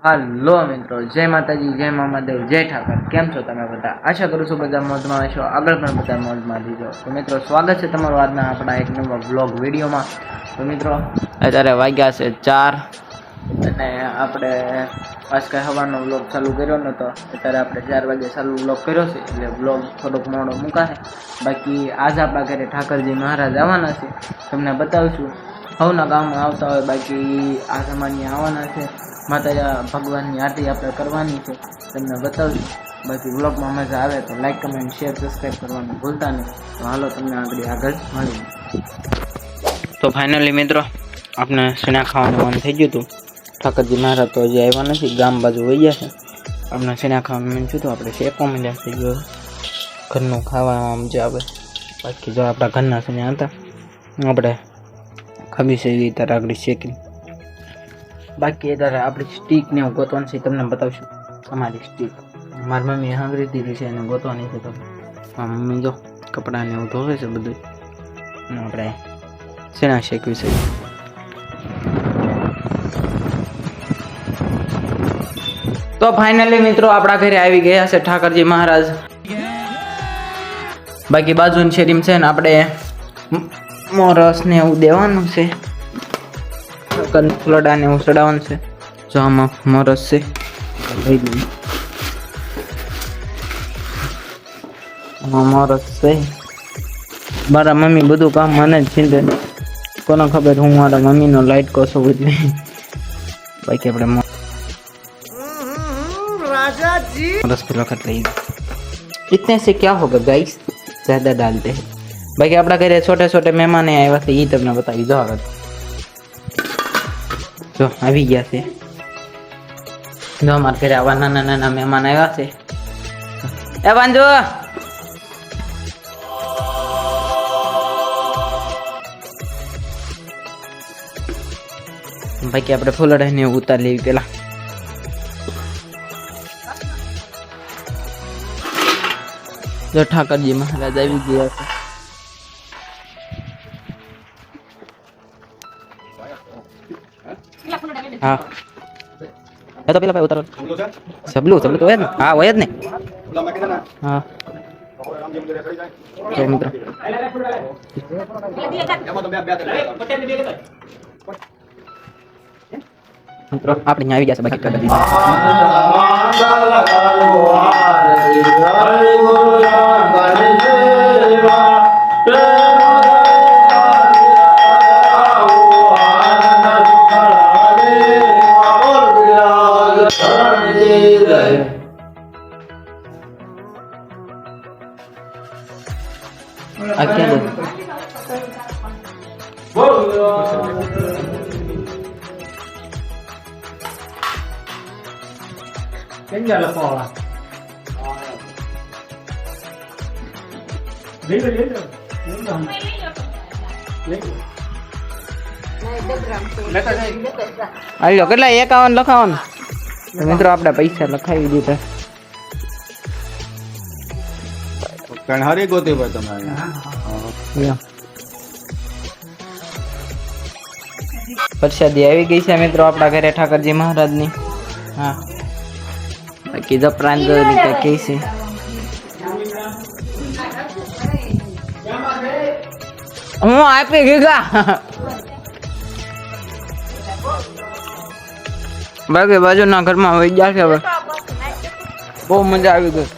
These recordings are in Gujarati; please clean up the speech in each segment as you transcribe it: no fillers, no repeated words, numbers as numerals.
હાલો મિત્રો, જય માતાજી, જય મામાદેવ, જય ઠાકર. કેમ છો તમે બધા? આશા કરું છું બધા મોજમાં હશો, આગળ પણ બધા મોજમાં દીજો. તો મિત્રો, સ્વાગત છે તમારું આજના આપણા એક નવા વ્લોગ વિડીયોમાં. તો મિત્રો, અત્યારે વાગ્યા છે 4 અને આપણે આજ કાંઈ હવાનો વ્લોગ ચાલુ કર્યો નહોતો. અત્યારે આપણે 4 વાગે ચાલુ વ્લોગ કર્યો છે, એટલે વ્લોગ થોડોક મોડો મૂકાશે. બાકી આજ આપણા ઘરે ઠાકરજી મહારાજ આવવાના છે, તમને બતાવશું. સૌના ગામમાં આવતા હોય, બાકી આ સામાન્ય આવવાના છે. માતા ભગવાનની આરતી આપણે કરવાની છે, તમને બતાવશું. બાકી વ્લોગમાં મજા આવે તો લાઈક, કમેન્ટ, શેર, સબસ્ક્રાઈબ કરવાનું ભૂલતા નહીં. તો હાલો તમને આગળ મળીએ. તો ફાઇનલી મિત્રો, આપણે શેણા ખાવાનું મન થઈ ગયું હતું. ઠાકરજી મહારાજ તો હજી આવ્યા નથી, ગામ બાજુ વહી ગયા છે. આપણે શેણા ખાવાનું મન થયું હતું, આપણે શેકો મળ્યા થઈ ગયો. ઘરનું ખાવામાં મજા આવે. બાકી જો આપણા ઘરના શેણા હતા, આપણે ખબી છે એવી રીતે આગળ શેકી. બાકી અત્યારે આપણી સ્ટીક ને ગોતવાની છે, તમને બતાવશું. અમારી સ્ટીક મારી મમ્મીએ હાંગરી દીધી છે એને ગોતવાની છે. તો મમ્મી જો કપડાને એવું ધોવે છે બધું, આપણે શેના શેકવી છે. તો ફાઇનલી મિત્રો, આપણા ઘરે આવી ગયા છે ઠાકરજી મહારાજ. બાકી બાજુની શેરીમ છે ને આપણે મોરસ ને એવું દેવાનું છે, ફ્લડા ને એવું ચડાવવાનું છે. જો આમાં મોરસ છે, મોરસ છે. મારા મમ્મી બધું કામ મને જ છીંદે, કોને ખબર હું મારા મમ્મીનો લાઈટ કોસો બદલે. બાકી આપણે मोरस पे रखत रही। इतने से क्या होगा गाइस, ज्यादा डालते हैं. बाकी अपना घरे छोटे छोटे मेहमान આવ્યા છે, એ તમને બતાવી દો. આગળ જો આવી ગયા છે. જો અમારા ઘરે આવા નાના નાના મહેમાન આવ્યા છે. એ વાંજો બાકી આપણે ફૂલડા ને ઉતાર લેવી પેલા. જો ઠાકરજી મહારાજ આવી ગયા છે. હા એ તો પેલા ભાઈ ઉતારો. સબલું તો હોય ને? હા હોય જ ને. હા તો મિત્રો મિત્રો આપણે આવી ગયા છે. બાકી કરી હાલો કેટલા 51 લખાવાનું મિત્રો, આપણે પૈસા લખાવી દીધા. કણહારી ગોતી હોય તમારે. પ્રસાદી આવી ગઈ છે મિત્રો આપણા ઘરે ઠાકરજી મહારાજની. હા બાકી જો પ્રાંજોની કે છે હું આપી ગીગા. બાકી બાજુના ઘરમાં વહી ગયા છે. હવે બહુ મજા આવી ગઈ.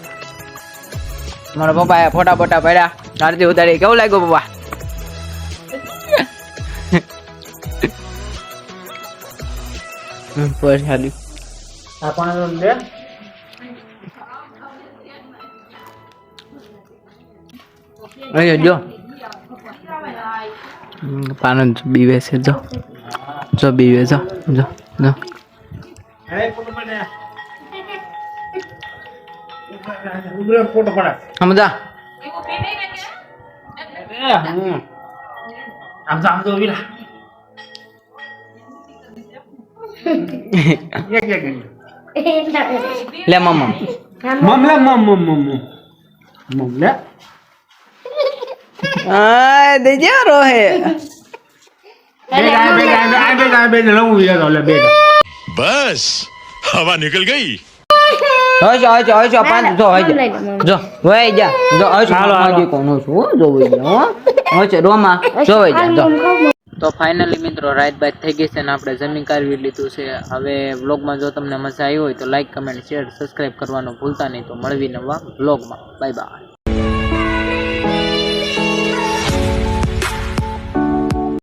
મારા પપ્પાએ ફોટા બોટા પડ્યા, આરતી ઉતારી. કેવું લાગ્યું પપ્પા? પ્રસાદી જો પાન બીવે છે. જો જો બીવે. જો જો જો સમજા લે મમ્મા Ay, de lloro, બસ हवा निकल गई। હશો પાંચ જો જો વઈ જા જો હશો કોનો છું જો વઈ જા હો હશે રોમા જો વઈ જા જો. તો ફાઇનલી મિત્રો રાત બાદ થઈ ગઈ છે ને આપણે જમી કાઢવી લીધું છે. હવે વ્લોગમાં જો તમને મજા આવી હોય તો લાઈક કમેન્ટ શેર સબસ્ક્રાઇબ કરવાનું ભૂલતા નહીં. તો મળવી નવા વ્લોગમાં. Bye bye.